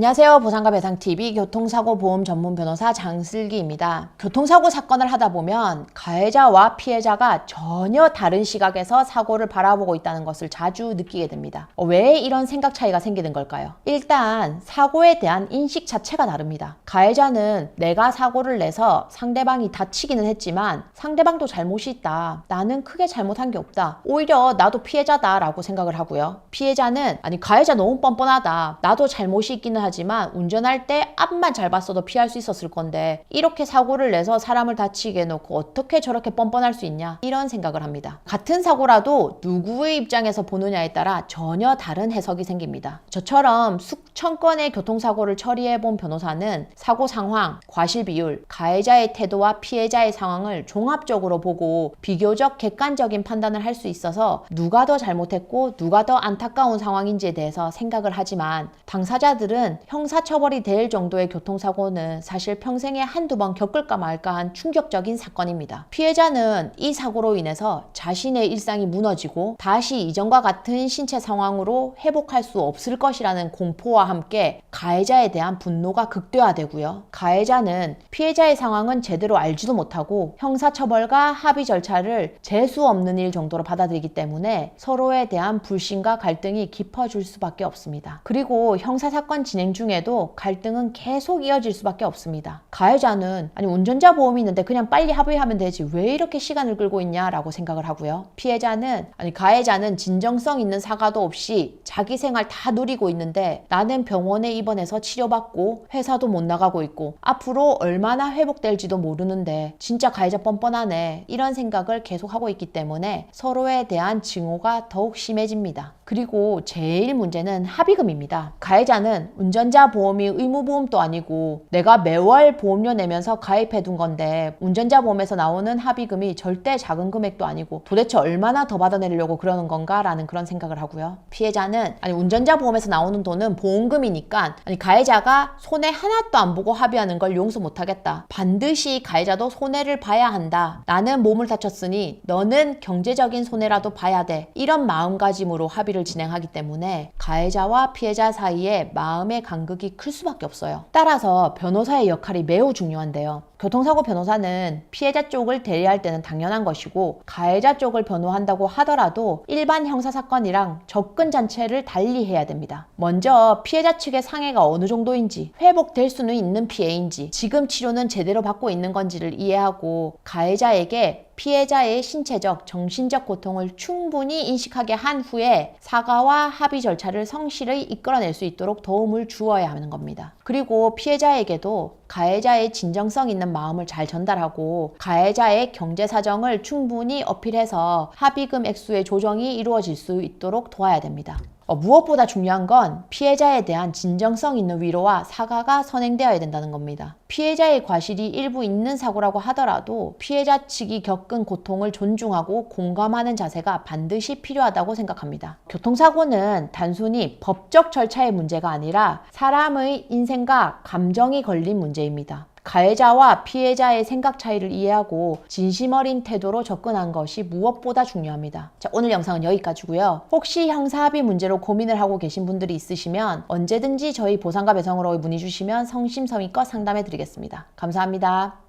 안녕하세요. 보상과 배상TV 교통사고 보험 전문 변호사 장슬기입니다. 교통사고 사건을 하다 보면 가해자와 피해자가 전혀 다른 시각에서 사고를 바라보고 있다는 것을 자주 느끼게 됩니다. 왜 이런 생각 차이가 생기는 걸까요? 일단 사고에 대한 인식 자체가 다릅니다. 가해자는 내가 사고를 내서 상대방이 다치기는 했지만 상대방도 잘못이 있다. 나는 크게 잘못한 게 없다. 오히려 나도 피해자다 라고 생각을 하고요. 피해자는 아니 가해자 너무 뻔뻔하다. 나도 잘못이 있기는 하지만 운전할 때 앞만 잘 봤어도 피할 수 있었을 건데 이렇게 사고를 내서 사람을 다치게 해놓고 어떻게 저렇게 뻔뻔할 수 있냐 이런 생각을 합니다. 같은 사고라도 누구의 입장에서 보느냐에 따라 전혀 다른 해석이 생깁니다. 저처럼 수천 건의 교통사고를 처리해본 변호사는 사고 상황, 과실 비율, 가해자의 태도와 피해자의 상황을 종합적으로 보고 비교적 객관적인 판단을 할 수 있어서 누가 더 잘못했고 누가 더 안타까운 상황인지에 대해서 생각을 하지만 당사자들은 형사처벌이 될 정도의 교통사고는 사실 평생에 한두 번 겪을까 말까 한 충격적인 사건입니다. 피해자는 이 사고로 인해서 자신의 일상이 무너지고 다시 이전과 같은 신체 상황으로 회복할 수 없을 것이라는 공포와 함께 가해자에 대한 분노가 극대화되고요. 가해자는 피해자의 상황은 제대로 알지도 못하고 형사처벌과 합의 절차를 재수 없는 일 정도로 받아들이기 때문에 서로에 대한 불신과 갈등이 깊어질 수밖에 없습니다. 그리고 형사사건 진행 중에도 갈등은 계속 이어질 수밖에 없습니다. 가해자는 아니 운전자 보험이 있는데 그냥 빨리 합의하면 되지 왜 이렇게 시간을 끌고 있냐라고 생각을 하고요. 피해자는 아니 가해자는 진정성 있는 사과도 없이 자기 생활 다 누리고 있는데 나는 병원에 입원해서 치료받고 회사도 못 나가고 있고 앞으로 얼마나 회복될지도 모르는데 진짜 가해자 뻔뻔하네 이런 생각을 계속하고 있기 때문에 서로에 대한 증오가 더욱 심해집니다. 그리고 제일 문제는 합의금입니다. 가해자는 운전자 보험이 의무보험도 아니고 내가 매월 보험료 내면서 가입해둔 건데 운전자 보험에서 나오는 합의금이 절대 작은 금액도 아니고 도대체 얼마나 더 받아내려고 그러는 건가 라는 그런 생각을 하고요. 피해자는 아니 운전자 보험에서 나오는 돈은 보험금이니까 아니 가해자가 손해 하나도 안 보고 합의하는 걸 용서 못하겠다. 반드시 가해자도 손해를 봐야 한다. 나는 몸을 다쳤으니 너는 경제적인 손해라도 봐야 돼. 이런 마음가짐으로 합의를 진행하기 때문에 가해자와 피해자 사이에 마음의 간극이 클 수밖에 없어요. 따라서 변호사의 역할이 매우 중요한데요. 교통사고 변호사는 피해자 쪽을 대리할 때는 당연한 것이고 가해자 쪽을 변호한다고 하더라도 일반 형사사건이랑 접근 자체를 달리 해야 됩니다. 먼저 피해자 측의 상해가 어느 정도인지 회복될 수는 있는 피해인지 지금 치료는 제대로 받고 있는 건지를 이해하고 가해자에게 피해자의 신체적, 정신적 고통을 충분히 인식하게 한 후에 사과와 합의 절차를 성실히 이끌어낼 수 있도록 도움을 주어야 하는 겁니다. 그리고 피해자에게도 가해자의 진정성 있는 마음을 잘 전달하고 가해자의 경제 사정을 충분히 어필해서 합의금 액수의 조정이 이루어질 수 있도록 도와야 됩니다. 무엇보다 중요한 건 피해자에 대한 진정성 있는 위로와 사과가 선행되어야 된다는 겁니다. 피해자의 과실이 일부 있는 사고라고 하더라도 피해자 측이 겪은 고통을 존중하고 공감하는 자세가 반드시 필요하다고 생각합니다. 교통사고는 단순히 법적 절차의 문제가 아니라 사람의 인생과 감정이 걸린 문제입니다. 가해자와 피해자의 생각 차이를 이해하고 진심 어린 태도로 접근한 것이 무엇보다 중요합니다. 자, 오늘 영상은 여기까지고요. 혹시 형사합의 문제로 고민을 하고 계신 분들이 있으시면 언제든지 저희 보상과 배상으로 문의 주시면 성심성의껏 상담해 드리겠습니다. 감사합니다.